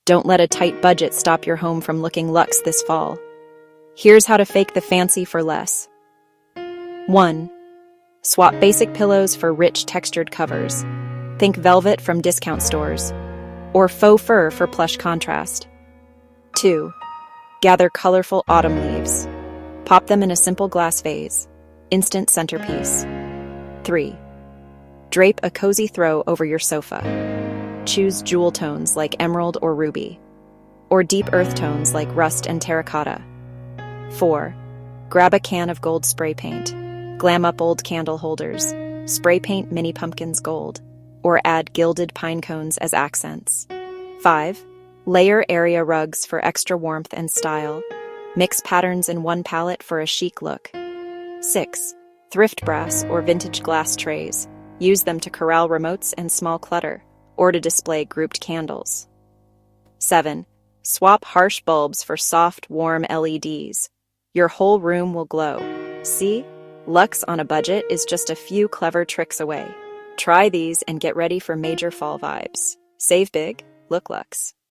Don't let a tight budget stop your home from looking luxe this fall. Here's how to fake the fancy for less. 1. Swap basic pillows for rich textured covers. Think velvet from discount stores, or faux fur for plush contrast. 2. Gather colorful autumn leaves. Pop them in a simple glass vase. Instant centerpiece. 3. Drape a cozy throw over your sofa. Choose jewel tones like emerald or ruby, or deep earth tones like rust and terracotta. 4. Grab a can of gold spray paint. Glam up old candle holders. Spray paint mini pumpkins gold, or add gilded pine cones as accents. 5. Layer area rugs for extra warmth and style. Mix patterns in one palette for a chic look. 6. Thrift brass or vintage glass trays. Use them to corral remotes and small clutter, or to display grouped candles. 7. Swap harsh bulbs for soft, warm LEDs. Your whole room will glow. See? Luxe on a budget is just a few clever tricks away. Try these and get ready for major fall vibes. Save big, look luxe.